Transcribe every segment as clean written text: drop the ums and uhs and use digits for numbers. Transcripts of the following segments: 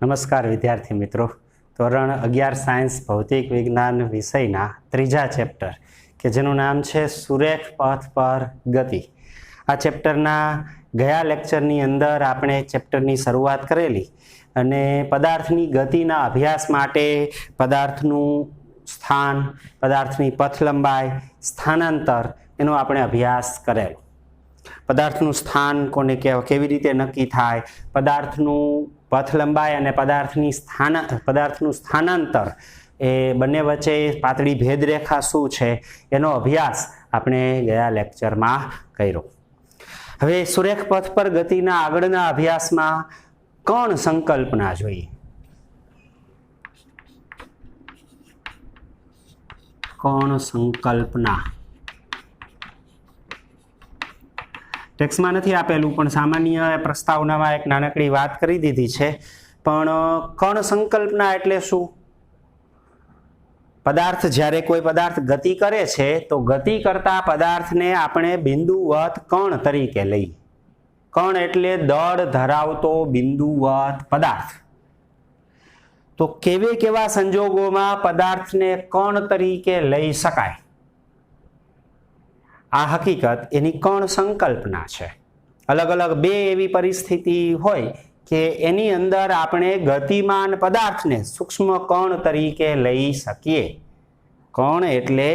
નમસ્કાર વિદ્યાર્થી મિત્રો, ધોરણ 11 સાયન્સ ભૌતિક વિજ્ઞાન વિષયના ત્રીજા ચેપ્ટર કે જેનું નામ છે સુરેખ પથ પર ગતિ. આ ચેપ્ટરના ગયા લેક્ચરની અંદર આપણે ચેપ્ટરની શરૂઆત કરેલી અને પદાર્થની ગતિના અભ્યાસ માટે પદાર્થનું સ્થાન, પદાર્થની પથ લંબાઈ, સ્થાનાંતર એનો આપણે અભ્યાસ કરેલો. પદાર્થનું સ્થાન કોને કહેવાય, કેવી રીતે નક્કી થાય, પદાર્થનું પથ લંબાઈ અને પદાર્થનું સ્થાનાંતર એ બંને વચ્ચે પાતળી ભેદરેખા શું છે એનો અભ્યાસ આપણે ગયા લેક્ચરમાં કર્યો. હવે સુરેખ પથ પર ગતિના આગળના અભ્યાસમાં કણ સંકલ્પના જોઈએ. કણ સંકલ્પના ટેક્સ્ટમાં નથી આપેલું, પણ સામાન્ય પ્રસ્તાવનામાં એક નાનકડી વાત કરી દીધી છે. પણ કણ સંકલ્પના એટલે શું? પદાર્થ, જ્યારે કોઈ પદાર્થ ગતિ કરે છે તો ગતિ કરતા પદાર્થને આપણે બિંદુવત કણ તરીકે લઈએ. કણ એટલે દળ ધરાવતો બિંદુવત પદાર્થ. તો કેવા સંજોગોમાં પદાર્થને કણ તરીકે લઈ શકાય, આ હકીકત એની કણ સંકલ્પના છે. અલગ અલગ બે એવી પરિસ્થિતિ હોય કે એની અંદર આપણે ગતિમાન પદાર્થને સૂક્ષ્મ કણ તરીકે લઈ શકીએ. કણ એટલે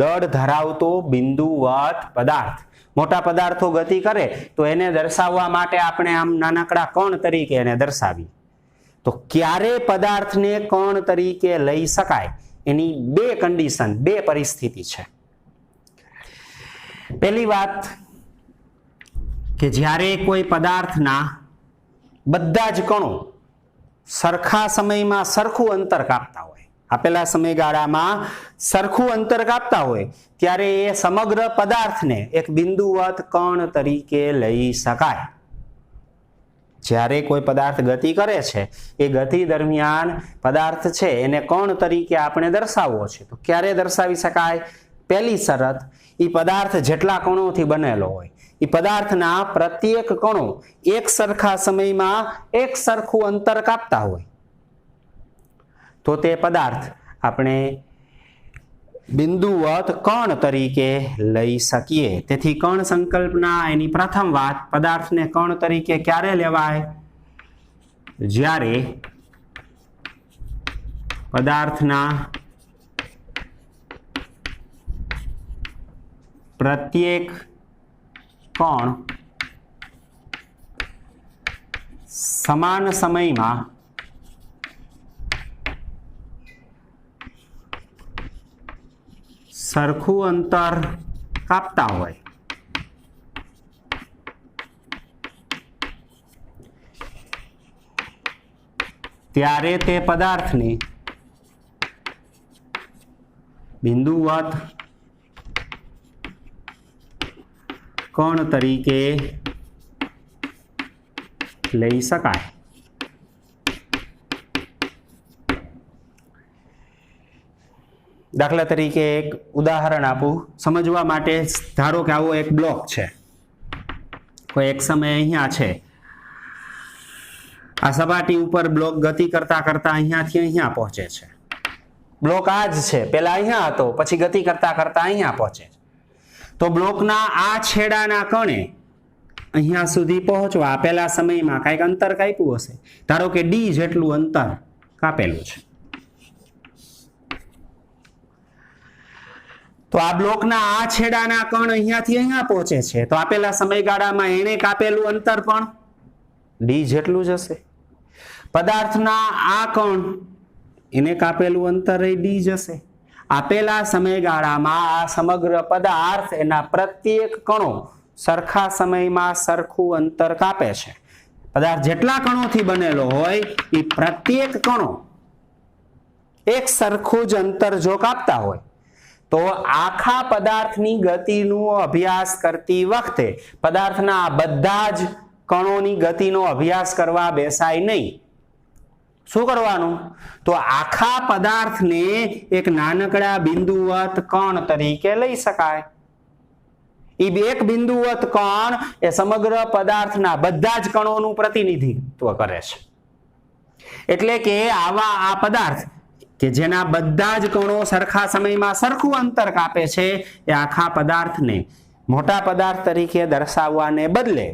દળ ધરાવતો બિંદુવત પદાર્થ. મોટા પદાર્થો ગતિ કરે તો એને દર્શાવવા માટે આપણે આમ નાનકડા કણ તરીકે એને દર્શાવીએ. તો ક્યારે પદાર્થને કણ તરીકે લઈ શકાય એની બે કન્ડિશન, બે પરિસ્થિતિ છે. પહેલી વાત કે જ્યારે કોઈ પદાર્થના બધા જ કણો સરખા સમયમાં સરખું અંતર કાપતા હોય, આપેલા સમયગાળામાં સરખું અંતર કાપતા હોય, ત્યારે એ સમગ્ર પદાર્થને એક બિંદુવત કણ તરીકે લઈ શકાય. જ્યારે કોઈ પદાર્થ ગતિ કરે છે એ ગતિ દરમિયાન પદાર્થ છે એને કણ તરીકે આપણે દર્શાવવો છે. તો ક્યારે દર્શાવી શકાય? પહેલી શરત, એ પદાર્થ જેટલા કણોથી બનેલો હોય, એ પદાર્થના પ્રત્યેક કણો એક સરખા સમયમાં એક સરખું અંતર કાપતા હોય, તો તે પદાર્થ આપણે બિંદુવત કણ તરીકે લઈ શકીએ. તેથી કણ સંકલ્પના એની પ્રથમ વાત, પદાર્થને કણ તરીકે ક્યારે લેવાય? જ્યારે પદાર્થના પ્રત્યેક કણ સમાન સમયમાં સરખું અંતર કાપતા હોય. ત્યારે તે પદાર્થને બિંદુવત કણ તરીકે લઈ શકાય. દાખલા તરીકે એક ઉદાહરણ આપું સમજવા માટે. ધારો કે આવો એક બ્લોક છે, કોઈ એક સમય અહીંયા છે. આ સપાટી ઉપર બ્લોક ગતિ કરતા કરતા અહીંયાથી અહીંયા પહોંચે છે. બ્લોક આ જ છે, પેલા અહીંયા હતો, પછી ગતિ કરતા કરતા અહીંયા પહોંચે. તો બ્લોકના આ છેડાના કણે અહીંયા સુધી પહોંચવા આપેલા સમયમાં કંઈક અંતર કાપ્યું હશે. ધારો કે ડી જેટલું અંતર કાપેલું છે. તો આ બ્લોકના આ છેડાના કણ અહીંયાથી અહીંયા પહોંચે છે, તો આપેલા સમયગાળામાં એને કાપેલું અંતર પણ ડી જેટલું જ હશે. પદાર્થના આ કણ એને કાપેલું અંતર એ ડી જ હશે. આપેલા સમયગાળામાં આ સમગ્ર પદાર્થ એના પ્રત્યેક કણો સરખા સમયમાં સરખું અંતર કાપે છે. પદાર્થ જેટલા કણોથી બનેલો હોય એ પ્રત્યેક કણો એક સરખું જ અંતર જો કાપતા હોય, તો આખા પદાર્થની ગતિનો અભ્યાસ કરતી વખતે પદાર્થના બધા જ કણોની ગતિનો અભ્યાસ કરવા બેસાય નહીં. શું કરવાનું? તો આખા પદાર્થને એક નાનકડા બિંદુવત કણ તરીકે લઈ શકાય. એ એક બિંદુવત કણ એ સમગ્ર પદાર્થના બધા જ કણોનું પ્રતિનિધિત્વ કરે છે. એટલે કે આવા આ પદાર્થ કે જેના બધા જ કણો સરખા સમયમાં સરખું અંતર કાપે છે એ આખા પદાર્થને મોટા પદાર્થ તરીકે દર્શાવવાને બદલે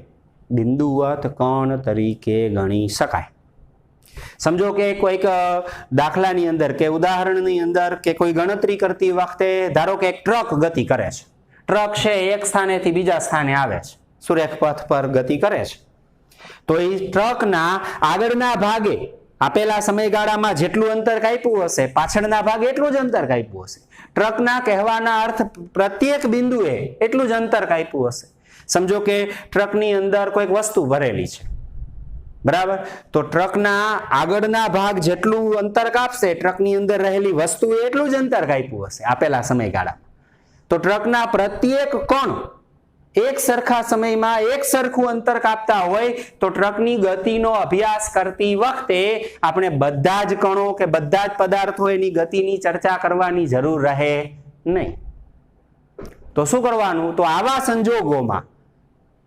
બિંદુવત કણ તરીકે ગણી શકાય. સમજો કે કોઈક દાખલાની અંદર કે ઉદાહરણની અંદર કે કોઈ ગણતરી કરતી વખતે ધારો કે એક ટ્રક ગતિ કરે છે. ટ્રક છે એક સ્થાનેથી બીજા સ્થાને આવે છે, સુરેખ પથ પર ગતિ કરે છે. તો એ ટ્રકના આગળના ભાગે આપેલા સમયગાળામાં જેટલું અંતર કાપ્યું હશે, પાછળના ભાગે એટલું જ અંતર કાપ્યું હશે. ટ્રકના કહેવાના અર્થ પ્રત્યેક બિંદુએ એટલું જ અંતર કાપ્યું હશે. સમજો કે ટ્રકની અંદર કોઈક વસ્તુ ભરેલી છે, બરાબર? તો ટ્રકના આગળના ભાગ જેટલું અંતર કાપશે, ટ્રકની અંદર રહેલી વસ્તુએ એટલું જ અંતર કાપ્યું હશે આપેલા સમયગાળામાં. તો ટ્રકના પ્રત્યેક કણ એક સરખા સમયમાં એક સરખું અંતર કાપતા હોય તો ટ્રકની ગતિનો અભ્યાસ કરતી વખતે આપણે બધા જ કણો કે બધા જ પદાર્થો એની ગતિની ચર્ચા કરવાની જરૂર રહે નહીં. તો શું કરવાનું? તો આવા સંજોગોમાં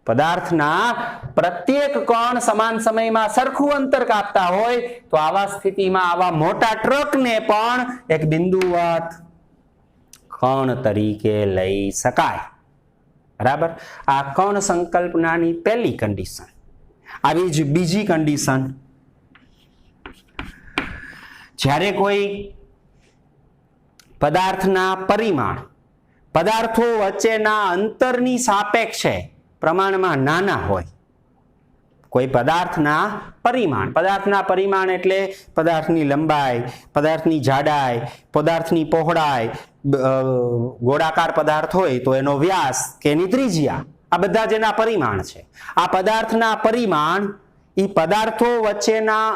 પદાર્થના પ્રત્યેક કણ સમાન સમયમાં સરખું અંતર કાપતા હોય તો આવા સ્થિતિમાં આવા મોટા ટ્રકને પણ એક બિંદુવત કણ તરીકે લઈ શકાય. બરાબર? આ કણ સંકલ્પનાની પહેલી કન્ડિશન. આવી જ બીજી કન્ડિશન, જ્યારે કોઈ પદાર્થના પરિમાણ પદાર્થો વચ્ચેના અંતરની સાપેક્ષે પ્રમાણમાં નાના હોય. કોઈ પદાર્થના પરિમાણ એટલે પદાર્થની લંબાઈ, પદાર્થની જાડાઈ, પદાર્થની પહોળાઈ, ગોળાકાર પદાર્થ હોય તો એનો વ્યાસ કે એની ત્રિજ્યા, આ બધા જ એના પરિમાણ છે. આ પદાર્થના પરિમાણ એ પદાર્થો વચ્ચેના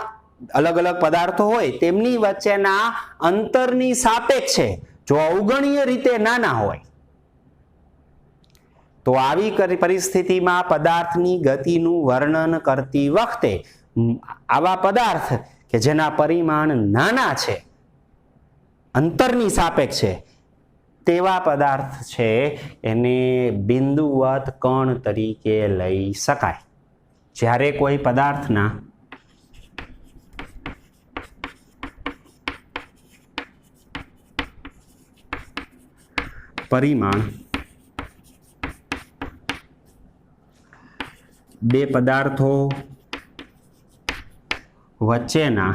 અલગ અલગ પદાર્થો હોય તેમની વચ્ચેના અંતરની સાપેક્ષે જો અવગણ્ય રીતે નાના હોય તો આવી પરિસ્થિતિમાં પદાર્થની ગતિનું વર્ણન કરતી વખતે આવા પદાર્થ કે જેના પરિમાણ નાના છે, અંતરની સાપેક્ષે, તેવા પદાર્થ છે એને બિંદુવત કણ તરીકે લઈ શકાય. જ્યારે કોઈ પદાર્થના પરિમાણ બે પદાર્થો વચ્ચેના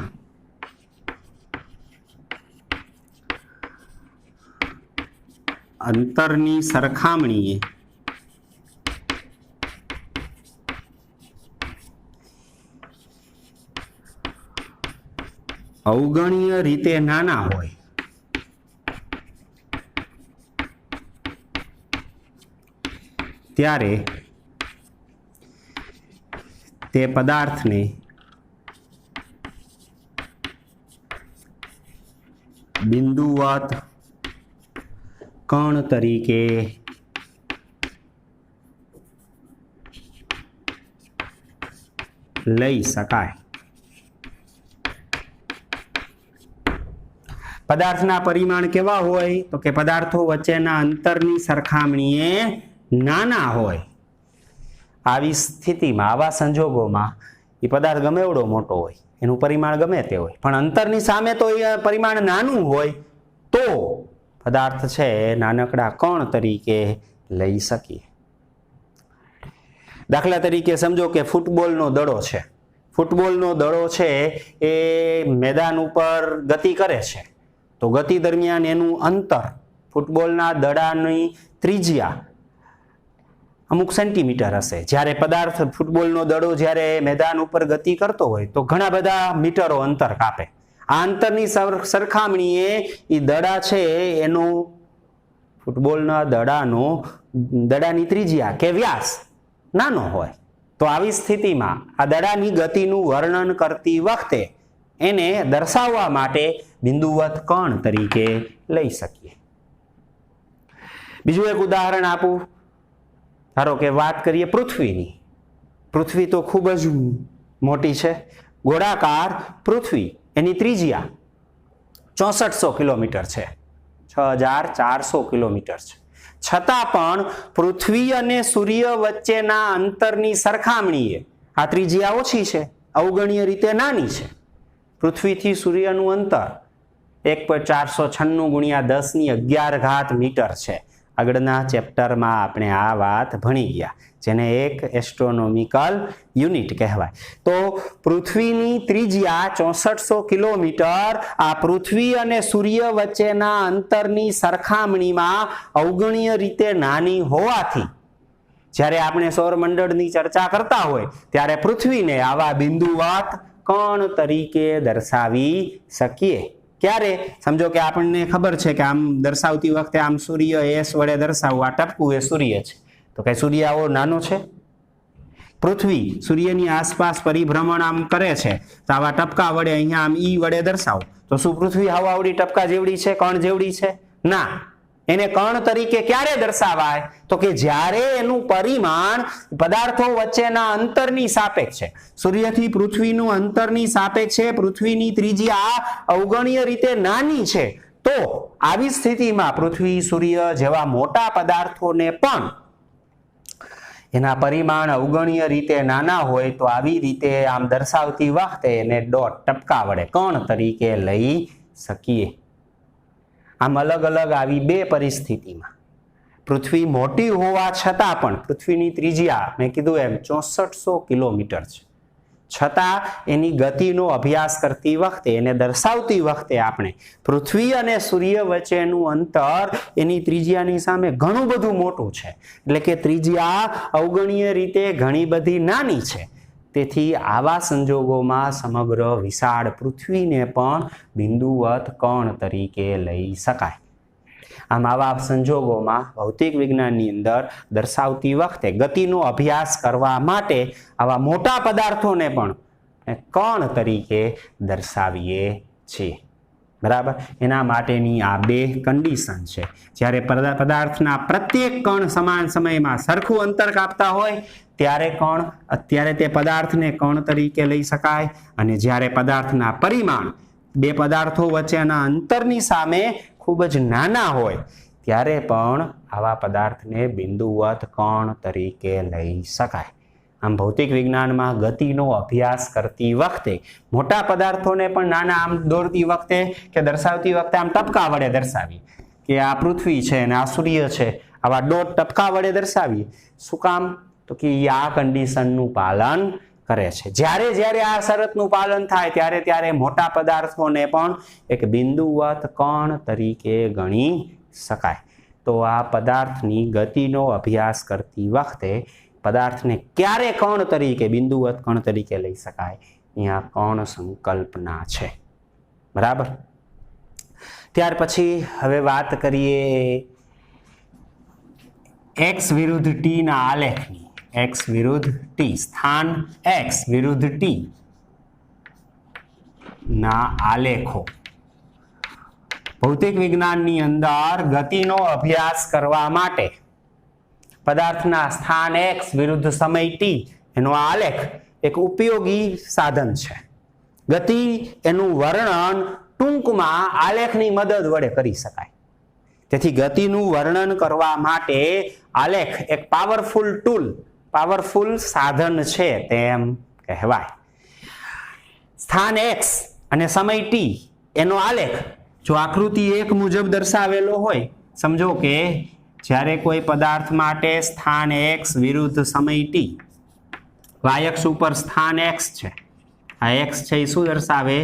અંતરની સરખામણીએ અવગણ્ય રીતે નાના હોય ત્યારે તે પદાર્થને બિંદુવત કણ તરીકે લઈ શકાય. પદાર્થના પરિમાણ કેવા હોય તો કે પદાર્થો વચ્ચેના અંતરની સરખામણીએ નાના હોય. આવી સ્થિતિમાં, આવા સંજોગોમાં એ પદાર્થ ગમે એવડો મોટો હોય, એનું પરિમાણ ગમે તે હોય, પણ અંતરની સામે તો એ પરિમાણ નાનું હોય તો પદાર્થ છે નાનકડા કણ તરીકે લઈ શકીએ. દાખલા તરીકે સમજો કે ફૂટબોલનો દડો છે. ફૂટબોલનો દડો છે એ મેદાન ઉપર ગતિ કરે છે, તો ગતિ દરમિયાન એનું અંતર, ફૂટબોલના દડાની ત્રિજ્યા અમુક સેન્ટીમીટર હશે. જ્યારે પદાર્થ ફૂટબોલનો દડો જ્યારે મેદાન ઉપર ગતિ કરતો હોય તો ઘણા બધા મીટરો અંતર કાપે. આ અંતરની સરખામણીએ એ દડા છે એનું ફૂટબોલના દડાની ત્રિજ્યા કે વ્યાસ નાનો હોય. તો આવી સ્થિતિમાં આ દડાની ગતિનું વર્ણન કરતી વખતે એને દર્શાવવા માટે બિંદુવત કણ તરીકે લઈ શકીએ. બીજું એક ઉદાહરણ આપું. ધારો કે વાત કરીએ પૃથ્વીની. પૃથ્વી તો ખૂબ જ મોટી છે. ગોળાકાર પૃથ્વી, એની ત્રિજ્યા 6400 કિલોમીટર છે, 6400 કિલોમીટર છે. છતાં પણ પૃથ્વી અને સૂર્ય વચ્ચેના અંતરની સરખામણીએ આ ત્રિજ્યા ઓછી છે, અવગણ્ય રીતે નાની છે. પૃથ્વીથી સૂર્યનું અંતર 1.496 ગુણ્યા 10⁻11 મીટર છે. આગળના ચેપ્ટરમાં આપણે આ વાત ભણી ગયા, જેને એક એસ્ટ્રોનોમિકલ યુનિટ કહેવાય. તો પૃથ્વીની ત્રિજ્યા 6400 કિલોમીટર આ પૃથ્વી અને સૂર્ય વચ્ચેના અંતરની સરખામણીમાં અવગણ્ય રીતે નાની હોવાથી જ્યારે આપણે સૌરમંડળની ચર્ચા કરતા હોય ત્યારે પૃથ્વીને આવા બિંદુવત કણ તરીકે દર્શાવી શકીએ. ક્યારે? સમજો કે આપણને ખબર છે કે આમ દર્શાવતી વખતે આમ સૂર્ય એસ વડે દર્શાવવું, આ ટપકું એ સૂર્ય છે, તો કઈ સૂર્ય આવો નાનો છે? પૃથ્વી સૂર્યની આસપાસ પરિભ્રમણ આમ કરે છે, તો આવા ટપકા વડે અહીંયા આમ ઈ વડે દર્શાવો તો શું પૃથ્વી આવડી ટપકા જેવડી છે, કણ જેવડી છે? ના. એને કણ તરીકે ક્યારે દર્શાવાય? તો કે જ્યારે એનું પરિમાણ પદાર્થો વચ્ચેના અંતરની સાપેક્ષે, સૂર્યથી પૃથ્વીનું અંતરની સાપેક્ષે પૃથ્વીની ત્રિજ્યા અવગણ્ય રીતે નાની છે, તો આવી સ્થિતિમાં પૃથ્વી, સૂર્ય જેવા મોટા પદાર્થોને પણ એના પરિમાણ અવગણ્ય રીતે નાના હોય તો આવી રીતે આમ દર્શાવતી વખતે એને ડોટ ટપકા વડે કણ તરીકે લઈ શકીએ. આમ અલગ અલગ આવી બે પરિસ્થિતિમાં પૃથ્વી મોટી હોવા છતાં પણ પૃથ્વીની ત્રિજ્યા મેં કીધું એમ 6400 કિલોમીટર છે, છતાં એની ગતિનો અભ્યાસ કરતી વખતે, એને દર્શાવતી વખતે આપણે પૃથ્વી અને સૂર્ય વચ્ચેનું અંતર એની ત્રિજ્યાની સામે ઘણું બધું મોટું છે, એટલે કે ત્રિજ્યા અવગણ્ય રીતે ઘણી બધી નાની છે. તેથી આવા સંજોગોમાં સમગ્ર વિશાળ પૃથ્વીને પણ બિંદુવત કણ તરીકે લઈ શકાય. આમ આવા સંજોગોમાં ભૌતિક વિજ્ઞાનની અંદર દર્શાવતી વખતે ગતિનો અભ્યાસ કરવા માટે આવા મોટા પદાર્થોને પણ કણ તરીકે દર્શાવીએ છીએ. બરાબર? એના માટેની આ બે કન્ડિશન છે. જ્યારે પદાર્થના પ્રત્યેક કણ સમાન સમયમાં સરખું અંતર કાપતા હોય ત્યારે તે પદાર્થને કણ તરીકે લઈ શકાય, અને જ્યારે પદાર્થના પરિમાણ બે પદાર્થો વચ્ચેના અંતરની સામે ખૂબ જ નાના હોય ત્યારે પણ આવા પદાર્થને બિંદુવત કણ તરીકે લઈ શકાય. આમ ભૌતિક વિજ્ઞાનમાં ગતિનો અભ્યાસ કરતી વખતે મોટા પદાર્થોને પણ નાના આમ દોરતી વખતે કે દર્શાવતી વખતે આમ ટપકા વડે દર્શાવીએ કે આ પૃથ્વી છે અને આ સૂર્ય છે, આવા ડોટ ટપકા વડે દર્શાવીએ. શું કામ? તો કે આ કન્ડિશનનું પાલન કરે છે. જ્યારે જ્યારે આ શરતનું પાલન થાય ત્યારે મોટા પદાર્થોને પણ એક બિંદુવત કણ તરીકે ગણી શકાય. તો આ પદાર્થની ગતિનો અભ્યાસ કરતી વખતે પદાર્થને ક્યારે કણ તરીકે, બિંદુવત કણ તરીકે લઈ શકાય, અહીંયા કણ સંકલ્પના છે. બરાબર? ત્યાર પછી હવે વાત કરીએ x વિરુદ્ધ t ના આલેખની. x વિરુદ્ધ t, સ્થાન x વિરુદ્ધ t ના આલેખો. ભૌતિક વિજ્ઞાનની અંદર ગતિનો અભ્યાસ કરવા માટે પદાર્થના સ્થાન x વિરુદ્ધ સમય t એનો આલેખ એક ઉપયોગી સાધન છે. ગતિ એનું વર્ણન ટૂંકમાં આલેખની મદદ વડે કરી શકાય. તેથી ગતિનું વર્ણન કરવા માટે આલેખ એક પાવરફુલ સાધન છે તેમ કહેવાય. સ્થાન x અને સમય t એનો આલેખ જો આકૃતિ 1 મુજબ દર્શાવેલો હોય, સમજો કે જ્યારે કોઈ પદાર્થ માટે સ્થાન x વિરુદ્ધ સમય t, y અક્ષ ઉપર સ્થાન x છે, આ x છે એ શું દર્શાવે?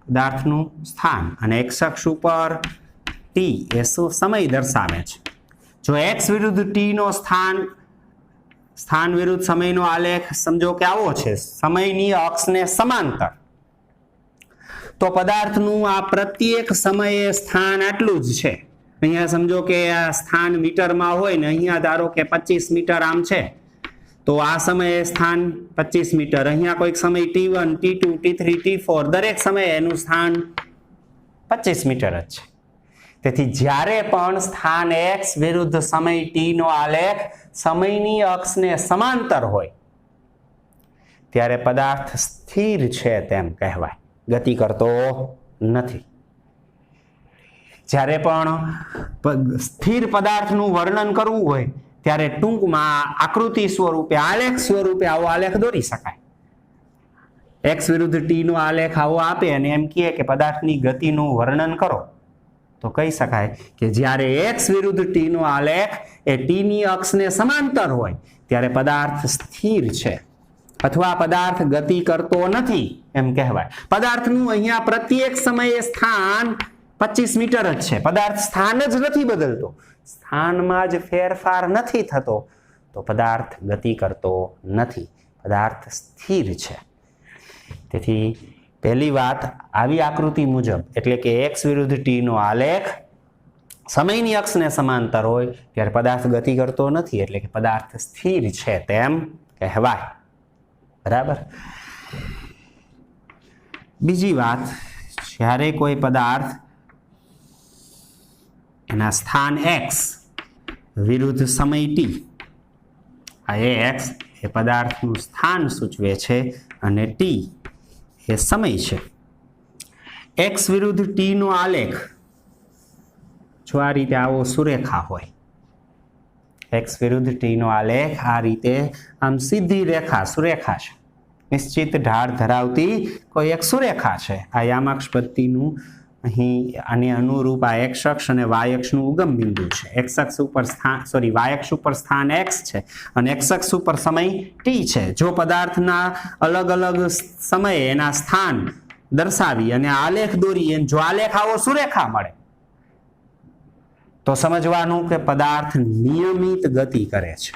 પદાર્થનું સ્થાન, અને x અક્ષ ઉપર t એ શું સમય દર્શાવે છે. જો x વિરુદ્ધ t નો સ્થાન વિરુદ્ધ સમયનો આલેખ સમજો કે આવો છે, સમયની અક્ષને સમાંતર, તો પદાર્થનું આ પ્રત્યેક સમયે સ્થાન આટલું જ છે. અહીંયા સમજો કે આ સ્થાન મીટરમાં હોય ને અહીંયા ધારો કે 25 મીટર આમ છે, તો આ સમયે સ્થાન 25 મીટર, અહીંયા કોઈક સમય t1, t2, t3, t4 દરેક સમયે એનું સ્થાન 25 મીટર જ છે. તેથી જ્યારે પણ સ્થાન x વિરુદ્ધ સમય t નો આલેખ સમયની અક્ષને સમાંતર હોય ત્યારે પદાર્થ સ્થિર છે તેમ કહેવાય, ગતિ કરતો નથી. જ્યારે પણ સ્થિર પદાર્થનું વર્ણન કરવું હોય ત્યારે ટૂંકમાં આકૃતિ સ્વરૂપે, આલેખ સ્વરૂપે આવો આલેખ દોરી શકાય. x વિરુદ્ધ t નો આલેખ આવો આપે અને એમ કહે કે પદાર્થની ગતિનું વર્ણન કરો, તો કહી શકાય કે જ્યારે x વિરુદ્ધ t નો આલેખ એ t ની અક્ષને સમાંતર હોય ત્યારે પદાર્થ સ્થિર છે અથવા પદાર્થ ગતિ કરતો નથી એમ કહેવાય. પદાર્થનું અહીંયા પ્રત્યેક સમયે સ્થાન 25 મીટર જ છે. પદાર્થ સ્થાન જ નથી બદલતો, સ્થાનમાં જ ફેરફાર નથી થતો, તો પદાર્થ ગતિ કરતો નથી, પદાર્થ સ્થિર છે. તેથી પહેલી વાત, આવી આકૃતિ મુજબ એટલે કે x વિરુદ્ધ t નો આલેખ સમયની અક્ષને સમાંતર હોય ત્યારે પદાર્થ ગતિ કરતો નથી, એટલે કે પદાર્થ સ્થિર છે તેમ કહેવાય. બરાબર. બીજી વાત, જ્યારે કોઈ પદાર્થ એના સ્થાન x વિરુદ્ધ સમય t, આ x એ પદાર્થનું સ્થાન સૂચવે છે અને t એ સમય છે. x વિરુદ્ધ t નો આલેખ જો આ રીતે આવો સુરેખા હોય, x વિરુદ્ધ t નો આલેખ આ રીતે આમ સીધી રેખા સુરેખા છે, નિશ્ચિત ઢાળ ધરાવતી કોઈ એક સુરેખા છે. આ યામાક્ષ પદ્ધતિનું અહીં આને અનુરૂપ આ x અક્ષ અને y અક્ષનું ઉગમ બિંદુ છે. x અક્ષ ઉપર સ્થાન y અક્ષ ઉપર સ્થાન x છે અને x અક્ષ ઉપર સમય t છે. જો પદાર્થના અલગ અલગ સમયે એના સ્થાન દર્શાવી અને આલેખ દોરીએ, જો આલેખ આવો સુરેખા મળે તો સમજવાનું કે પદાર્થ નિયમિત ગતિ કરે છે.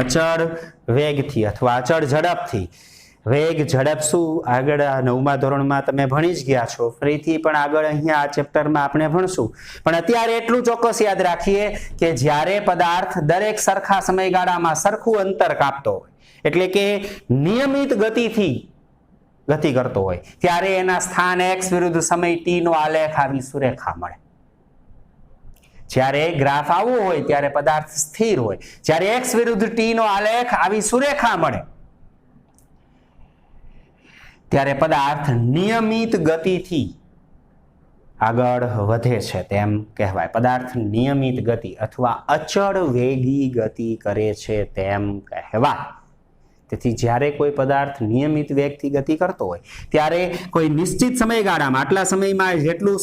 અચળ વેગથી અથવા અચળ ઝડપથી. વેગ, ઝડપ શું આગળ 9મા ધોરણમાં તમે ભણી જ ગયા છો, ફરીથી પણ આગળ અહીંયા આ ચેપ્ટરમાં આપણે ભણશું. પણ અત્યારે એટલું ચોક્કસ યાદ રાખીએ કે જ્યારે પદાર્થ દરેક સરખા સમયગાળામાં સરખું અંતર કાપતો હોય, એટલે કે નિયમિત ગતિથી ગતિ કરતો હોય, ત્યારે એના સ્થાન x વિરુદ્ધ સમય t નો આલેખ આવી સુરેખા મળે. જ્યારે ગ્રાફ આવો હોય ત્યારે પદાર્થ સ્થિર હોય, જ્યારે x વિરુદ્ધ t નો આલેખ આવી સુરેખા મળે ત્યારે પદાર્થ નિયમિત ગતિથી આગળ વધે છે તેમ કહેવાય. પદાર્થ નિયમિત ગતિ અથવા અચળ વેગી ગતિ કરે છે તેમ કહેવાય. તેથી જ્યારે કોઈ પદાર્થ નિયમિત વેગથી ગતિ કરતો હોય ત્યારે કોઈ નિશ્ચિત સમયગાળામાં આટલા સમયમાં જેટલું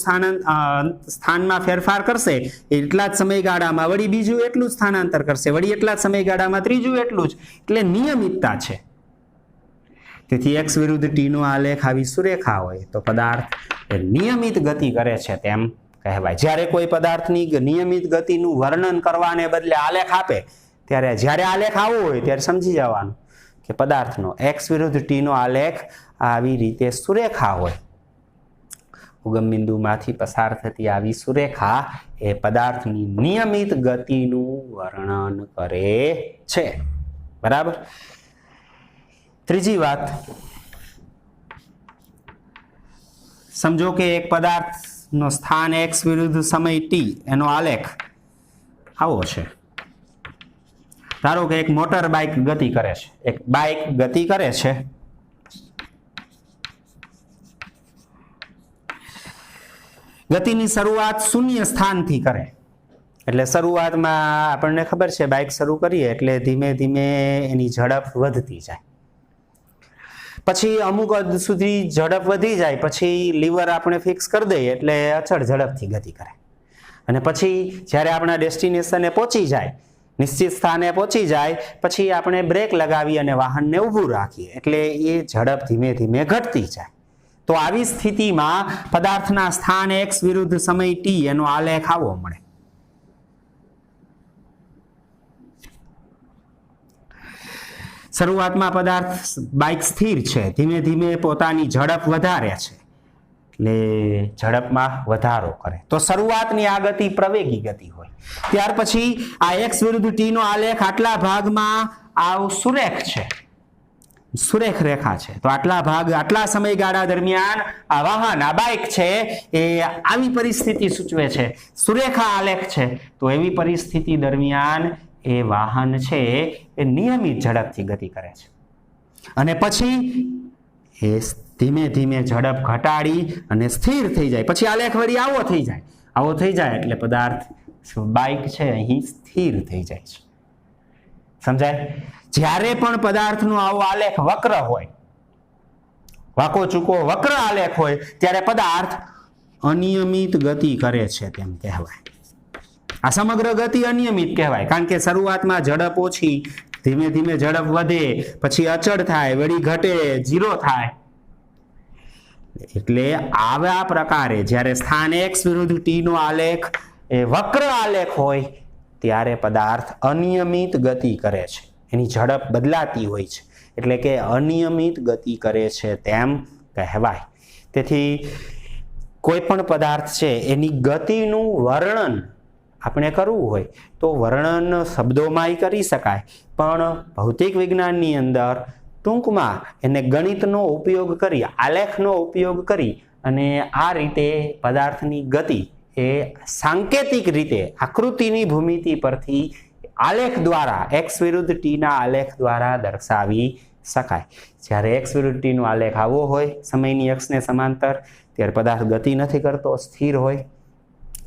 સ્થાનમાં ફેરફાર કરશે એટલા જ સમયગાળામાં વળી બીજું એટલું જ સ્થાનાંતર કરશે, વળી એટલા જ સમયગાળામાં ત્રીજું એટલું જ, એટલે નિયમિતતા છે. તેથી x વિરુદ્ધ t નો આલેખ આવી સુરેખા હોય તો પદાર્થ નિયમિત ગતિ કરે છે તેમ કહેવાય. જ્યારે કોઈ પદાર્થની નિયમિત ગતિનું વર્ણન કરવાને બદલે આલેખ આપે ત્યારે જ્યારે આલેખ આવો હોય ત્યારે સમજી જવાનું કે પદાર્થનો x વિરુદ્ધ t નો આલેખ આવી રીતે સુરેખા હોય. ઉગમ બિંદુમાંથી પસાર થતી આવી સુરેખા એ પદાર્થની નિયમિત ગતિનું વર્ણન કરે છે. બરાબર. ત્રીજી વાત, સમજો કે એક પદાર્થનો સ્થાન x વિરુદ્ધ સમય t એનો આલેખ આવો છે. ધારો કે એક મોટર બાઇક ગતિ કરે છે, એક બાઇક ગતિ કરે છે. ગતિની શરૂઆત શૂન્ય સ્થાનથી કરે, એટલે શરૂઆતમાં આપણને ખબર છે બાઇક શરૂ કરીએ એટલે ધીમે ધીમે એની ઝડપ વધતી જાય, પછી અમુક હદ સુધી ઝડપ વધી જાય, પછી લીવર આપણે ફિક્સ કરી દઈએ એટલે અચળ ઝડપથી ગતિ કરે, અને પછી જ્યારે આપણા ડેસ્ટિનેશને પહોંચી જાય, નિશ્ચિત સ્થાને પહોંચી જાય, પછી આપણે બ્રેક લગાવી અને વાહનને ઊભું રાખીએ એટલે એ ઝડપ ધીમે ધીમે ઘટતી જાય. તો આવી સ્થિતિમાં પદાર્થના સ્થાન x વિરુદ્ધ સમય t એનો આલેખ આવો મળે. શરૂઆતમાં પદાર્થ બાઇક સ્થિર છે, ધીમે ધીમે પોતાની ઝડપ વધારે છે, એટલે ઝડપમાં વધારો કરે તો શરૂઆતની આ ગતિ પ્રવેગી ગતિ હોય. ત્યાર પછી આ x વિરુદ્ધ t નો આલેખ આટલા ભાગમાં આવ સુરેખ છે, સુરેખ રેખા છે. તો આટલા સમયગાળા દરમિયાન આ વાહન, આ બાઇક છે એ આવી પરિસ્થિતિ સૂચવે છે, સુરેખા આલેખ છે. તો એવી પરિસ્થિતિ દરમિયાન એ વાહન છે એ નિયમિત ઝડપથી ગતિ કરે છે, અને પછી એ ધીમે ધીમે ઝડપ ઘટાડી અને સ્થિર થઈ જાય, પછી આલેખ વળી આવો થઈ જાય એટલે પદાર્થ બાઇક છે અહીં સ્થિર થઈ જાય છે. સમજાય? જ્યારે પણ પદાર્થનો આવો આલેખ વક્ર હોય, વાંકો ચૂકો વક્ર આલેખ હોય, ત્યારે પદાર્થ અનિયમિત ગતિ કરે છે તેમ કહેવાય. આ સમગ્ર ગતિ અનિયમિત કહેવાય, કારણ કે શરૂઆતમાં ઝડપ ઓછી, ધીમે ધીમે ઝડપ વધે, પછી અચળ થાય, વળી ઘટે, 0 થાય. એટલે આવા પ્રકારે જ્યારે સ્થાન x વિરુદ્ધ t નો આલેખ એ વક્ર આલેખ હોય ત્યારે પદાર્થ અનિયમિત ગતિ કરે છે, એની ઝડપ બદલાતી હોય છે, એટલે કે અનિયમિત ગતિ કરે છે તેમ કહેવાય. તેથી કોઈ પણ પદાર્થ છે એની ગતિનું વર્ણન આપણે કરવું હોય તો વર્ણન શબ્દોમાં કરી શકાય, પણ ભૌતિક વિજ્ઞાનની અંદર ટૂંકમાં એને ગણિતનો ઉપયોગ કરી, આલેખનો ઉપયોગ કરી અને આ રીતે પદાર્થની ગતિ એ સાંકેતિક રીતે આકૃતિની ભૂમિતિ પરથી આલેખ દ્વારા x વિરુદ્ધ t ના આલેખ દ્વારા દર્શાવી શકાય. જ્યારે x વિરુદ્ધ t નો આલેખ આવો હોય સમયની અક્ષને સમાંતર, ત્યારે પદાર્થ ગતિ નથી કરતો, સ્થિર હોય.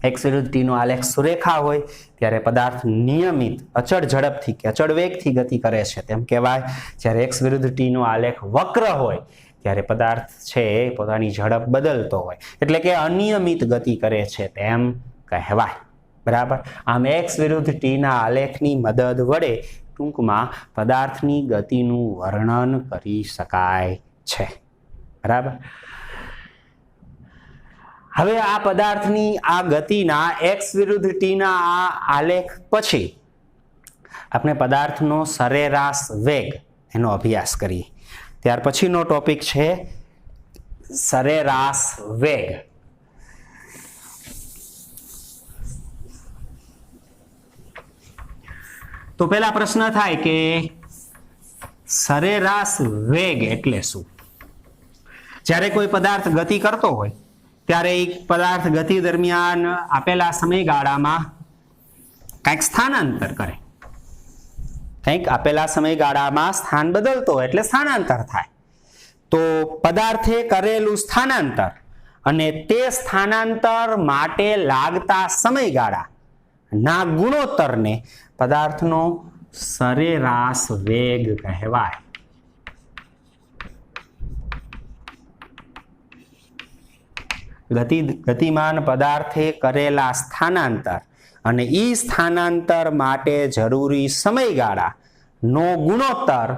x વિરુદ્ધ t નો આલેખ સુરેખા હોય ત્યારે પદાર્થ નિયમિત અચળ ઝડપથી કે અચળ વેગથી ગતિ કરે છે તેમ કહેવાય. જ્યારે x વિરુદ્ધ t નો આલેખ વક્ર હોય ત્યારે પદાર્થ છે પોતાની ઝડપ બદલતો હોય, એટલે કે અનિયમિત ગતિ કરે છે તેમ કહેવાય. બરાબર? આમ x વિરુદ્ધ t ના આલેખની મદદ વડે ટૂંકમાં પદાર્થની ગતિનું વર્ણન કરી શકાય છે. બરાબર? હવે આ પદાર્થની આ ગતિના x વિરુદ્ધ t ના આ આલેખ પછી આપણે પદાર્થનો સરેરાશ વેગ એનો અભ્યાસ કરીએ. ત્યાર પછીનો ટોપિક છે સરેરાશ વેગ. તો પહેલા પ્રશ્ન થાય કે સરેરાશ વેગ એટલે શું? જ્યારે કોઈ પદાર્થ ગતિ કરતો હોય ત્યારે એક પદાર્થ ગતિ દરમિયાન આપેલા સમયગાળામાં કંઈક સ્થાનાંતર કરે, કંઈક આપેલા સમયગાળામાં સ્થાન બદલતો હોય એટલે સ્થાનાંતર થાય. તો પદાર્થે કરેલું સ્થાનાંતર અને તે સ્થાનાંતર માટે લાગતા સમયગાળા ના ગુણોત્તરને પદાર્થનો સરેરાશ વેગ કહેવાય. ગતિમાન પદાર્થે કરેલા સ્થાનાંતર અને ઈ સ્થાનાંતર માટે જરૂરી સમયગાળા નો ગુણોત્તર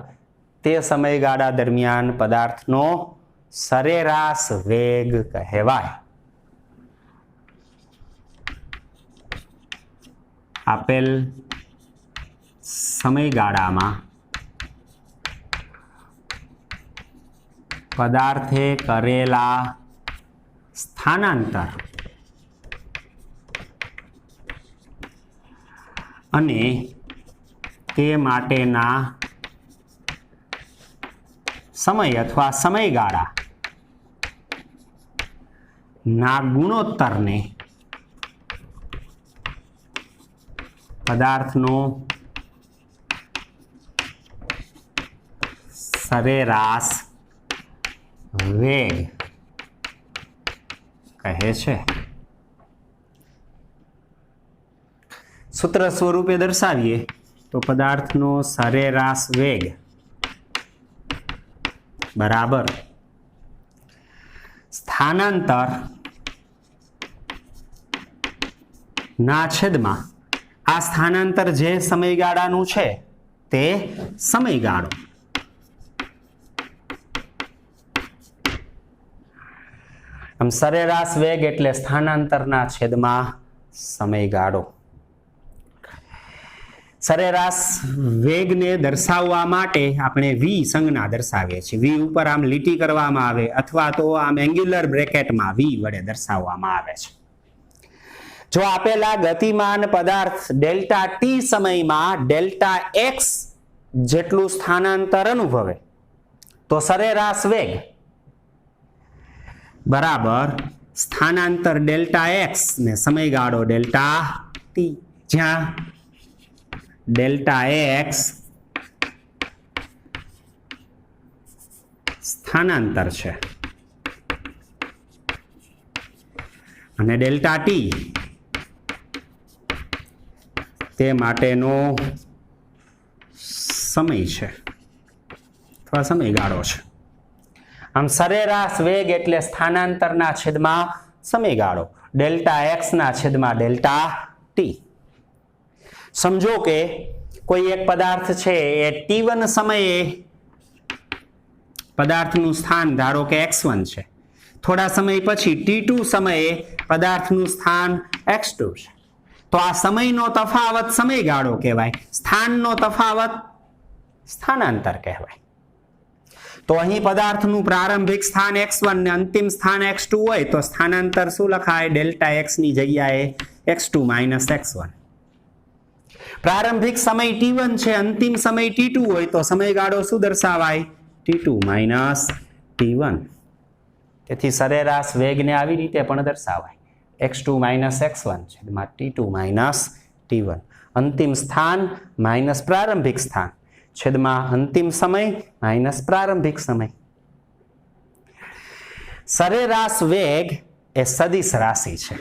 તે સમયગાળા દરમિયાન પદાર્થનો સરેરાશ વેગ કહેવાય. આપેલ સમયગાળામાં પદાર્થે કરેલા સ્થાનાંતર અને તે માટેના સમય અથવા સમયગાળા ના ગુણોત્તરને પદાર્થનો સરેરાશ વેગ કહે છે. સૂત્ર સ્વરૂપે દર્શાવીએ તો પદાર્થનો સરેરાશ વેગ બરાબર સ્થાનાંતર ના છેદમાં આ સ્થાનાંતર જે સમયગાળાનું છે તે સમયગાળો. આમ સરેરાશ વેગ એટલે સ્થાનાંતરના છેદમાં સમયગાળો. સરેરાશ વેગને દર્શાવવા માટે આપણે v સંજ્ઞા દર્શાવીએ છીએ. v ઉપર આમ લીટી કરવામાં આવે અથવા તો આમ એંગ્યુલર બ્રેકેટમાં v વડે દર્શાવવામાં આવે છે. જો આપેલા ગતિમાન પદાર્થ ડેલ્ટા t સમયમાં ડેલ્ટા x જેટલું સ્થાનાંતર અનુભવે તો સરેરાશ વેગ બરાબર સ્થાનાંતર ડેલ્ટા x ને સમયગાળો ડેલ્ટા t, જ્યાં ડેલ્ટા x સ્થાનાંતર છે અને ડેલ્ટા t તે માટેનો સમય છે અથવા સમયગાળો છે. આમ સરેરાશ વેગ એટલે સ્થાનાંતરના છેદમાં સમયગાળો, ડેલ્ટા એક્સ ના છેદમાં ડેલ્ટા ટી. સમજો કે કોઈ એક પદાર્થ છે એ T1 સમયે પદાર્થનું સ્થાન ધારો કે x1 છે, થોડા સમય પછી T2 સમયે પદાર્થનું સ્થાન x2 છે. તો આ સમયનો તફાવત સમયગાળો કહેવાય, સ્થાનનો તફાવત સ્થાનાંતર કહેવાય. તો અહીં પદાર્થનું પ્રારંભિક સ્થાન x1 ને અંતિમ સ્થાન x2 હોય તો સ્થાનાંતર શું લખાય? ડેલ્ટા x ની જગ્યાએ x2 માઇનસ x1. પ્રારંભિક સમય T1 છે, અંતિમ સમય T2 હોય તો સમયગાળો શું દર્શાવાય? T2 minus T1. તેથી સરેરાશ વેગને આવી રીતે પણ દર્શાવાય, x2 માઇનસ x1 છેદમાં T2 માઇનસ T1. અંતિમ સ્થાન માઇનસ પ્રારંભિક સ્થાન છેદમાં અંતિમ સમય માઇનસ પ્રારંભિક સમય. સરેરાશ વેગ એ સદિશ રાશિ છે.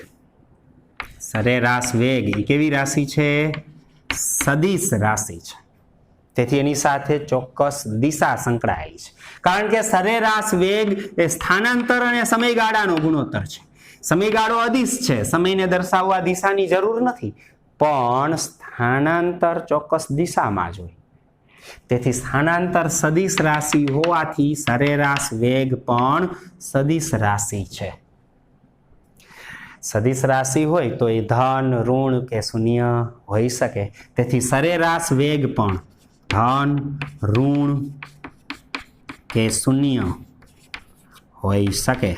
સરેરાશ વેગ એ કેવી રાશિ છે? સદિશ રાશિ છે. તેથી એની સાથે ચોક્કસ દિશા સંકળાયેલી છે, કારણ કે સરેરાશ વેગ એ સ્થાનાંતર અને સમયગાળાનો ગુણોત્તર છે. સમયગાળો અદિશ છે, સમયને દર્શાવવા દિશાની જરૂર નથી, પણ સ્થાનાંતર ચોક્કસ દિશામાં જ હોય. તેથી સ્થાનાંતર સદિશ રાશિ હોવાથી સરેરાશ વેગ પણ સદિશ રાશિ છે. સદિશ રાશિ હોય તો એ ધન, ઋણ કે શૂન્ય હોઈ શકે. તેથી સરેરાશ વેગ પણ ધન, ઋણ કે શૂન્ય હોઈ શકે.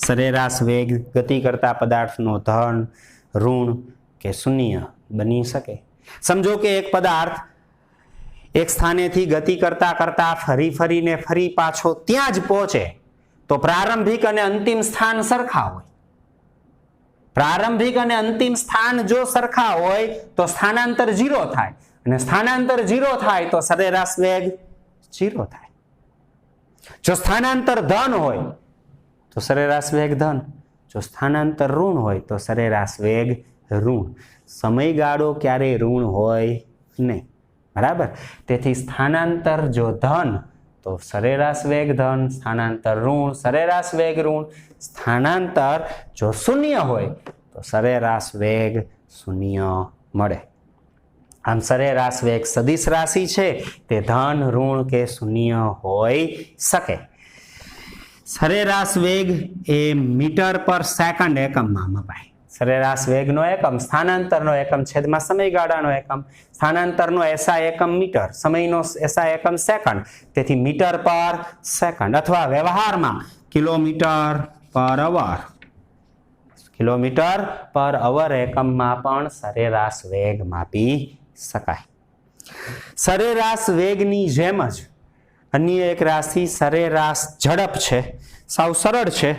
સરેરાશ વેગ ગતિ કરતા પદાર્થનો ધન, ઋણ કે શૂન્ય બની શકે. સમજો કે એક પદાર્થ એક સ્થાનેથી ગતિ કરતા કરતા ફરીને ફરી પાછો ત્યાં જ પહોંચે તો પ્રારંભિક અને અંતિમ સ્થાન સરખા હોય. પ્રારંભિક અને અંતિમ સ્થાન જો સરખા હોય તો સ્થાનાંતર 0 થાય, અને સ્થાનાંતર 0 થાય તો સરેરાશ વેગ 0 થાય. જો સ્થાનાંતર ધન હોય તો સરેરાશ વેગ ધન, જો સ્થાનાંતર ઋણ હોય તો સરેરાશ વેગ ઋણ. સમયગાળો ક્યારેય ઋણ હોય નહીં, બરાબર? તેથી સ્થાનાંતર જો ધન તો સરેરાશ વેગ ધન, સ્થાનાંતર ઋણ સરેરાશ વેગ ઋણ. સ્થાનાંતર જો શૂન્ય હોય તો સરેરાશ વેગ શૂન્ય મળે. આમ સરેરાશ વેગ સદિશ રાશિ છે, તે ધન, ઋણ કે શૂન્ય હોઈ શકે. સરેરાશ વેગ એ મીટર પર સેકન્ડ એકમમાં મપાય. સરેરાશ વેગનો એકમ સ્થાનાંતરનો એકમ છેદમાં સમયગાળાનો એકમ. સ્થાનાંતરનો એસઆઈ એકમ મીટર, સમયનો એસઆઈ એકમ સેકન્ડ. તેથી મીટર પર સેકન્ડ અથવા વ્યવહારમાં કિલોમીટર પર અવર. કિલોમીટર પર અવર એકમમાં પણ સરેરાશ વેગ માપી શકાય. સરેરાશ વેગની જેમ જ અન્ય એક રાશિ સરેરાશ ઝડપ છે. સાવ સરળ છે.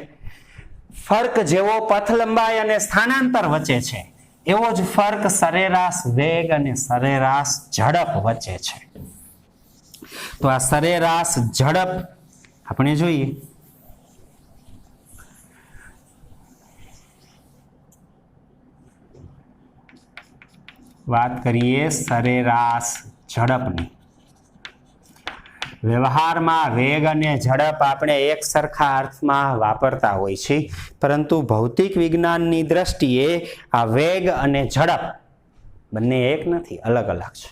ફર્ક જેવો પથ લંબાઈ અને સ્થાનાંતર વચ્ચે છે, એવો જ ફર્ક સરેરાશ વેગ અને સરેરાશ ઝડપ વચ્ચે છે. તો આ સરેરાશ ઝડપ આપણે જોઈએ. વાત કરીએ સરેરાશ ઝડપની. વ્યવહારમાં વેગ અને ઝડપ આપણે એક સરખા અર્થમાં વાપરતા હોય છે, પરંતુ ભૌતિક વિજ્ઞાનની દ્રષ્ટિએ આ વેગ અને ઝડપ બંને એક નથી, અલગ અલગ છે.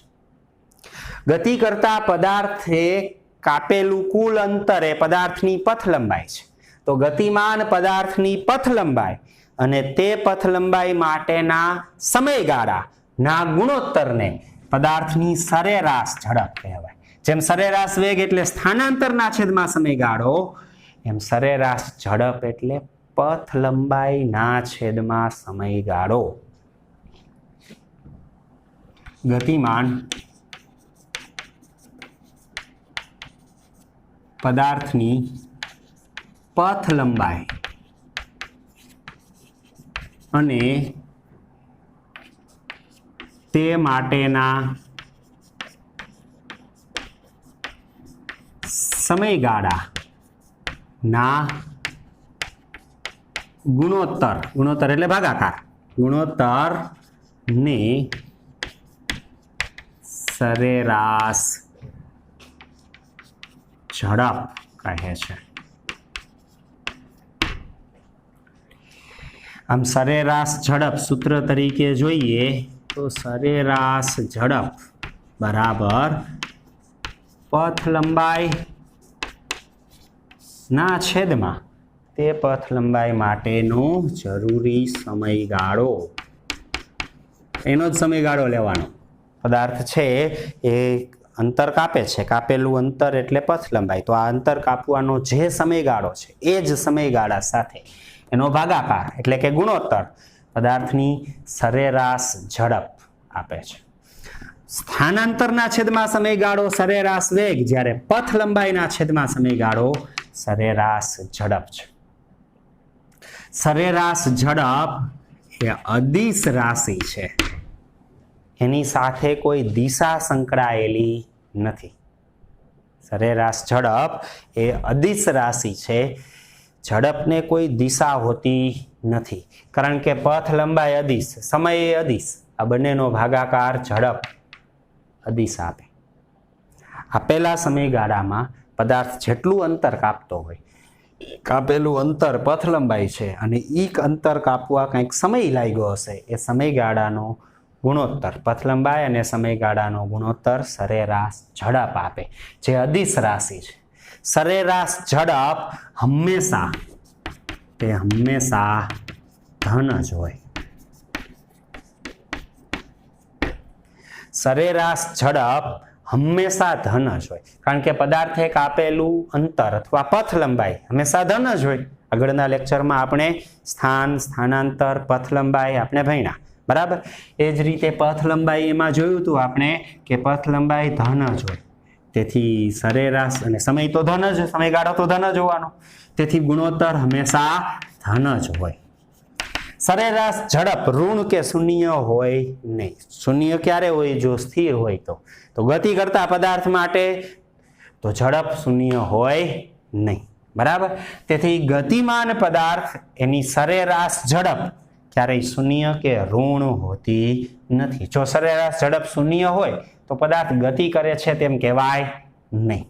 ગતિ કરતા પદાર્થે કાપેલું કુલ અંતર એ પદાર્થની પથ લંબાઈ છે. તો ગતિમાન પદાર્થની પથ લંબાઈ અને તે પથ લંબાઈ માટેના સમયગાળાના ગુણોત્તરને પદાર્થની સરેરાશ ઝડપ કહેવાય. જેમ સરેરાશ વેગ એટલે સ્થાનાંતરના છેદમાં સમયગાળો, એમ સરેરાશ ઝડપ એટલે પથ લંબાઈના છેદમાં સમયગાળો. ગતિમાન પદાર્થની પથ લંબાઈ અને તે માટેના સમયગાળાના ગુણોત્તર, ગુણોત્તર એટલે ભાગાકાર, ગુણોત્તર ને સરેરાશ ઝડપ કહે છે. આમ સરેરાશ ઝડપ સૂત્ર તરીકે જોઈએ તો સરેરાશ ઝડપ બરાબર પથ લંબાઈ ના છેદમાં તે પથ લંબાઈ માટેનો જરૂરી સમયગાળો, એનો જ સમયગાળો લેવાનો. પદાર્થ છે એ અંતર કાપે છે, કાપેલું અંતર એટલે પથ લંબાઈ. તો આ અંતર કાપવાનો જે સમયગાળો છે એ જ સમયગાળા સાથે એનો ભાગાકાર એટલે કે ગુણોત્તર પદાર્થની સરેરાશ ઝડપ આપે છે. સ્થાનાંતરના છેદમાં સમયગાળો સરેરાશ વેગ, જ્યારે પથ લંબાઈના છેદમાં સમયગાળો સરેરાશ ઝડપ છે. સરેરાશ ઝડપ એ અદિશ રાશિ છે, એની સાથે કોઈ દિશા સંકળાયેલી નથી. સરેરાશ ઝડપ એ અદિશ રાશિ છે, ઝડપને કોઈ દિશા હોતી નથી, કારણ કે પથ લંબાઈ અદિશ, સમય એ અદિશ, આ બંનેનો ભાગાકાર ઝડપ અદિશ આપે. આપેલા સમયગાળામાં પદાર્થ જેટલું અંતર કાપતો હોય, કાપેલું અંતર પથ લંબાઈ છે અને ઈ અંતર કાપવા કંઈક સમય લાગ્યો હશે, એ સમયગાળાનો ગુણોત્તર પથ લંબાઈ અને સમયગાળાનો ગુણોત્તર સરેરાશ ઝડપ આપે, જે અદિશ રાશિ છે. સરેરાશ ઝડપ હંમેશા ધન જ હોય. સરેરાશ ઝડપ હંમેશા ધન જ હોય, કારણ કે પદાર્થે કાપેલું અંતર અથવા પથ લંબાઈ હંમેશા ધન જ હોય. આગળના લેક્ચરમાં આપણે સ્થાન, સ્થાનાંતર, પથ લંબાઈ આપણે ભણ્યા, બરાબર. એ જ રીતે પથ લંબાઈ એમાં જોયું હતું આપણે કે પથ લંબાઈ ધન જ હોય, તેથી સરેરાશ અને સમય તો ધન જ, સમયગાળો તો ધન જ હોવાનો, તેથી ગુણોત્તર હંમેશા ધન જ હોય. સરેરાશ ઝડપ ઋણ કે શૂન્ય હોય નહીં. શૂન્ય ક્યારે હોય? જો સ્થિર હોય તો ગતિ કરતા પદાર્થ માટે તો ઝડપ શૂન્ય હોય નહીં, બરાબર. તેથી ગતિમાન પદાર્થ એની સરેરાશ ઝડપ ક્યારેય શૂન્ય કે ઋણ હોતી નથી. જો સરેરાશ ઝડપ શૂન્ય હોય તો પદાર્થ ગતિ કરે છે તેમ કહેવાય નહીં.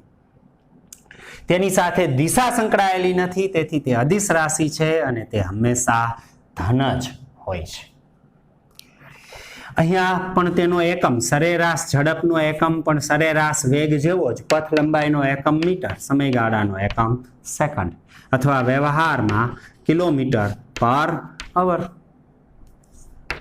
તેની સાથે દિશા સંકળાયેલી નથી, તેથી તે અદિશ રાશિ છે અને તે હંમેશા ધન જ હોય છે. અહીંયા પણ તેનો એકમ સરેરાશ ઝડપનો એકમ પણ સરેરાશ વેગ જેવો જ, પથ લંબાઈનો એકમ મીટર, સમયગાળાનો એકમ સેકન્ડ અથવા વ્યવહારમાં કિલોમીટર પર અવર.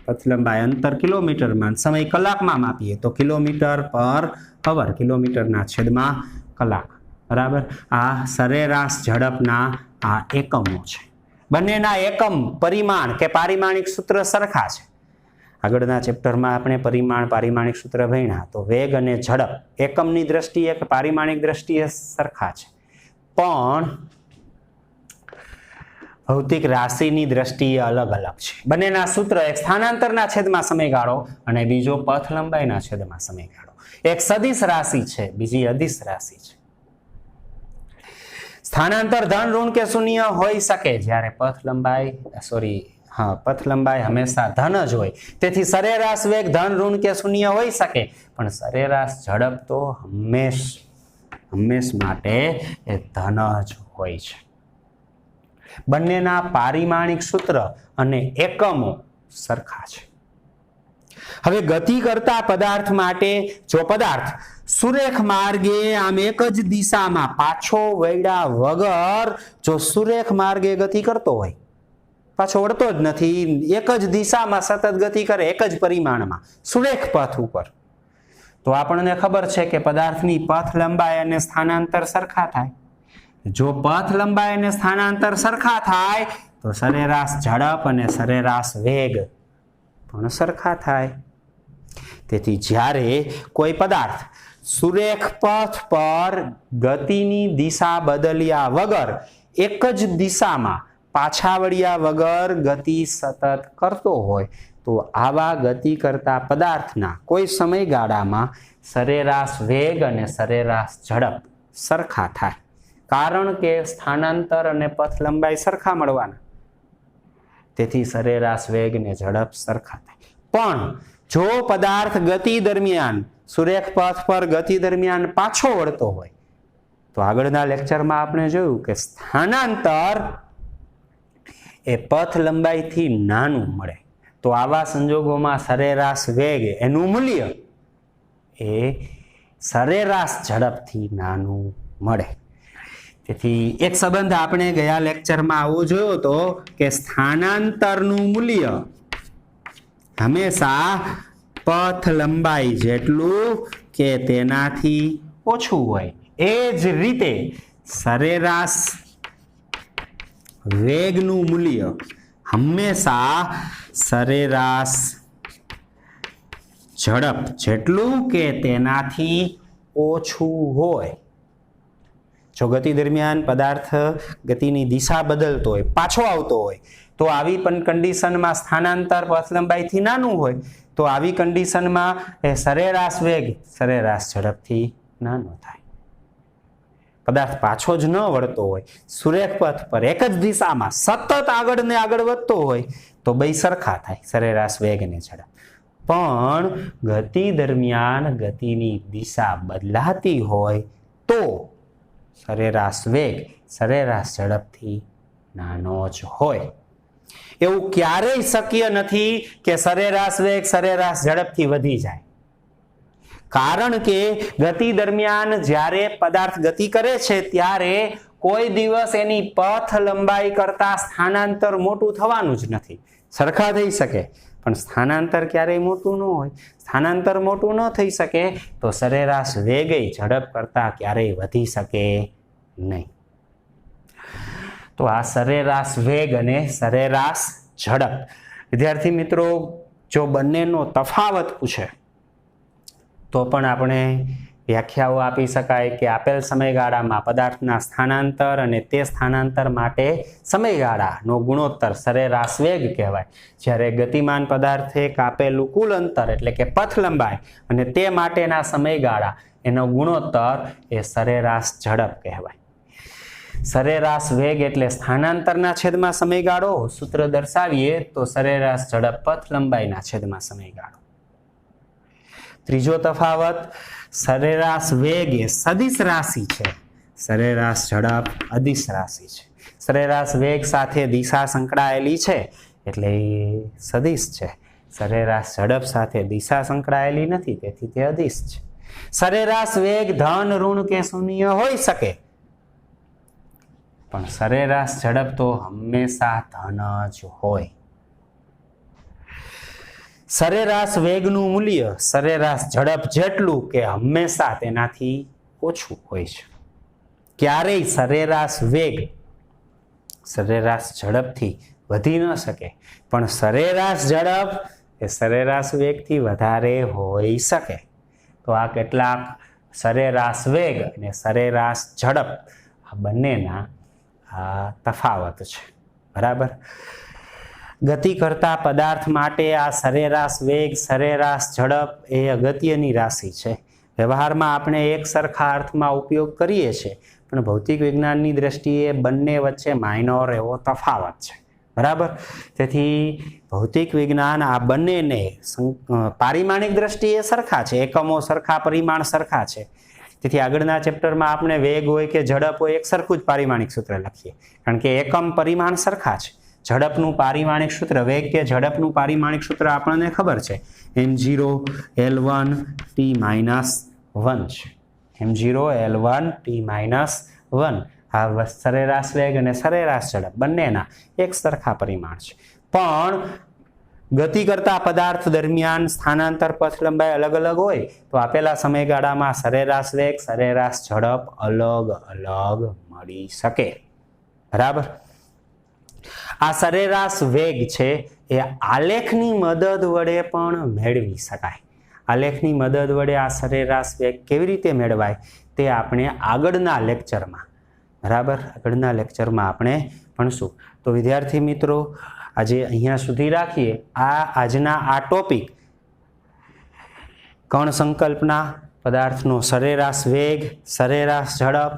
પથ લંબાઈ અંતર કિલોમીટરમાં, સમય કલાકમાં માપીએ તો કિલોમીટર પર અવર, કિલોમીટરના છેદમાં કલાક, બરાબર. આ સરેરાશ ઝડપના આ એકમો છે. બંનેના એકમ, પરિમાણ કે પારિમાણિક સૂત્ર સરખા છે. આગળના ચેપ્ટરમાં આપણે પરિમાણ, પારિમાણિક સૂત્ર ભણ્યા. તો વેગ અને ઝડપ એકમની દ્રષ્ટિએ કે પારિમાણિક દ્રષ્ટિએ સરખા છે, પણ ભૌતિક રાશિની દ્રષ્ટિએ અલગ અલગ છે. બંનેના સૂત્ર, એક સ્થાનાંતરના છેદમાં સમયગાળો અને બીજો પથ લંબાઈના છેદમાં સમયગાળો. એક સદિશ રાશિ છે, બીજી અદિશ રાશિ છે. સ્થાનાંતર ધન, ઋણ કે શૂન્ય હોઈ શકે, જ્યારે પથ લંબાઈ હંમેશા ધન જ હોય. તેથી સરેરાશ વેગ ધન, ઋણ કે શૂન્ય હોઈ શકે, પણ સરેરાશ ઝડપ તો હંમેશ માટે એ ધન જ હોય છે. બંનેના પારિમાણિક સૂત્ર અને એકમો સરખા છે. હવે ગતિ કરતા પદાર્થ માટે જો પદાર્થ સુરેખ માર્ગે આમ એક જ દિશામાં પાછો વળ્યા વગર જો સુરેખ માર્ગે ગતિ કરતો હોય, પાછો વળતો જ નથી, એક જ દિશામાં સતત ગતિ કરે, એક જ પરિમાણમાં સુરેખ પથ ઉપર, તો આપણને ખબર છે કે પદાર્થની પથ લંબાઈ અને સ્થાનાંતર સરખા થાય. જો પથ લંબાઈ અને સ્થાનાંતર સરખા થાય તો સરેરાશ ઝડપ અને સરેરાશ વેગ પણ સરખા થાય. તેથી જ્યારે કોઈ પદાર્થ સુરેખ પથ પર ગતિની દિશા બદલ્યા વગર એક જ દિશામાં પાછા વળ્યા વગર ગતિ સતત કરતો હોય તો આવા ગતિ કરતા પદાર્થના કોઈ સમયગાળામાં સરેરાશ વેગ અને સરેરાશ ઝડપ સરખા થાય, કારણ કે સ્થાનાંતર અને પથ લંબાઈ સરખા મળવાના, તેથી સરેરાશ વેગ અને ઝડપ સરખા થાય. પણ જો પદાર્થ ગતિ દરમિયાન સુરેખ પથ પર ગતિ દરમિયાન પાછો વળતો હોય તો આગળના લેક્ચરમાં આપણે જોયું કે સ્થાનાંતર એ પથ લંબાઈથી નાનું મળે. તો આવા સંજોગોમાં સરેરાશ વેગ એનું મૂલ્ય એ સરેરાશ ઝડપથી નાનું મળે. તેથી એક સંબંધ આપણે ગયા લેક્ચરમાં આવો જોયો હતો કે સ્થાનાંતરનું મૂલ્ય હંમેશા પથ લંબાઈ જેટલું કે તેનાથી ઓછું હોય. એ જ રીતે સરેરાશ વેગનું મૂલ્ય હંમેશા સરેરાશ ઝડપ જેટલું કે તેનાથી ઓછું હોય. જો ગતિ દરમિયાન પદાર્થ ગતિની દિશા બદલતો હોય, પાછો આવતો હોય, તો આવી પણ કન્ડિશનમાં સ્થાનાંતર પથ લંબાઈથી નાનું હોય તો આવી કન્ડિશનમાં એ સરેરાશ વેગ સરેરાશ ઝડપથી નાનો થાય. પદાર્થ પાછો જ ન વળતો હોય, સુરેખ પથ પર એક જ દિશામાં સતત આગળ ને આગળ વધતો હોય તો બે સરખા થાય, સરેરાશ વેગ ને ઝડપ. પણ ગતિ દરમિયાન ગતિની દિશા બદલાતી હોય તો સરેરાશ વેગ સરેરાશ ઝડપથી નાનો જ હોય. એવું ક્યારેય શક્ય નથી કે સરેરાશ વેગ સરેરાશ ઝડપથી વધી જાય. કારણ કે ગતિ દરમિયાન જ્યારે પદાર્થ ગતિ કરે છે ત્યારે કોઈ દિવસ એની પથ લંબાઈ કરતા સ્થાનાંતર મોટું થવાનું જ નથી. સરખા થઈ શકે પણ સ્થાનાંતર ક્યારેય મોટું ન હોય. સ્થાનાંતર મોટું ન થઈ શકે તો સરેરાશ વેગ ઝડપ કરતા ક્યારેય વધી શકે નહીં. તો આ સરેરાશ વેગ અને સરેરાશ ઝડપ. વિદ્યાર્થી મિત્રો, જો બંનેનો તફાવત પૂછે તો પણ આપણે વ્યાખ્યાઓ આપી શકાય કે આપેલ સમયગાળામાં પદાર્થના સ્થાનાંતર અને તે સ્થાનાંતર માટે સમયગાળાનો ગુણોત્તર સરેરાશ વેગ કહેવાય. જ્યારે ગતિમાન પદાર્થે કાપેલું કુલ અંતર એટલે કે પથ લંબાઈ અને તે માટેના સમયગાળા એનો ગુણોત્તર એ સરેરાશ ઝડપ કહેવાય. સરેરાશ વેગ એટલે સ્થાનાંતરના છેદમાં સમયગાળો, સૂત્ર દર્શાવીએ તો સરેરાશ ઝડપ પથ લંબાઈના છેદમાં સમયગાળો. ત્રીજો તફાવત, સરેરાશ વેગ એ સદિશ રાશિ છે, સરેરાશ ઝડપ અદિશ રાશિ છે. સરેરાશ વેગ સાથે દિશા સંકળાયેલી છે એટલે એ સદિશ છે. સરેરાશ ઝડપ સાથે દિશા સંકળાયેલી નથી તેથી તે અદિશ છે. સરેરાશ વેગ ધન, ઋણ કે શૂન્ય હોઈ શકે પણ સરેરાશ ઝડપ તો હંમેશા ધન જ હોય. સરેરાશ વેગનું મૂલ્ય સરેરાશ ઝડપ જેટલું કે હંમેશા તેનાથી ઓછું હોય છે. ક્યારેય સરેરાશ વેગ સરેરાશ ઝડપથી વધી ન શકે પણ સરેરાશ ઝડપ એ સરેરાશ વેગથી વધારે હોઈ શકે. તો આ કેટલાક સરેરાશ વેગ અને સરેરાશ ઝડપ આ બંનેના તફાવત છે. બરાબર. ગતિ કરતા પદાર્થ માટે આ સરેરાશ વેગ સરેરાશ ઝડપ એ અગત્યની રાશિ છે. વ્યવહારમાં આપણે એક સરખા અર્થમાં ઉપયોગ કરીએ છીએ પણ ભૌતિક વિજ્ઞાનની દ્રષ્ટિએ બંને વચ્ચે માઇનોર એવો તફાવત છે. બરાબર. તેથી ભૌતિક વિજ્ઞાન આ બંનેને પારિમાણિક દ્રષ્ટિએ સરખા છે, એકમો સરખા, પરિમાણ સરખા છે. તેથી આગળના ચેપ્ટરમાં આપણે વેગ હોય કે ઝડપ હોય એક સરખું જ પારિમાણિક સૂત્ર લખીએ કારણ કે એકમ પરિમાણ સરખા છે. ઝડપનું પારિમાણિક સૂત્ર, વેગ કે ઝડપનું પારિમાણિક સૂત્ર આપણને ખબર છે, m0 l1 t - 1 છે. m0 l1 t - 1 આ સરેરાશ વેગ અને સરેરાશ ઝડપ બંનેના એક સરખા પરિમાણ છે. પણ ગતિ કરતા પદાર્થ દરમિયાન સ્થાનાંતર પથ લંબાઈ અલગ અલગ હોય તો આપેલા સમયગાળામાં સરેરાશ વેગ સરેરાશ ઝડપ અલગ અલગ મળી શકે. બરાબર. આ સરેરાશ વેગ છે એ આલેખની મદદ વડે પણ મેળવી શકાય. આલેખની મદદ વડે આ સરેરાશ વેગ કેવી રીતે મેળવાય તે આપણે આગળના લેક્ચરમાં આગળના લેક્ચરમાં આપણે ભણશું. તો વિદ્યાર્થી મિત્રો, આજે અહીંયા સુધી રાખીએ. આજના આ ટોપિક કણ સંકલ્પના, પદાર્થનો સરેરાશ વેગ સરેરાશ ઝડપ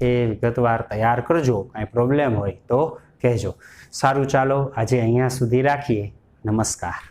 એ વિગતવાર તૈયાર કરજો. કાંઈ પ્રોબ્લેમ હોય તો કહેજો. સારું, ચાલો આજે અહીંયા સુધી રાખીએ. નમસ્કાર.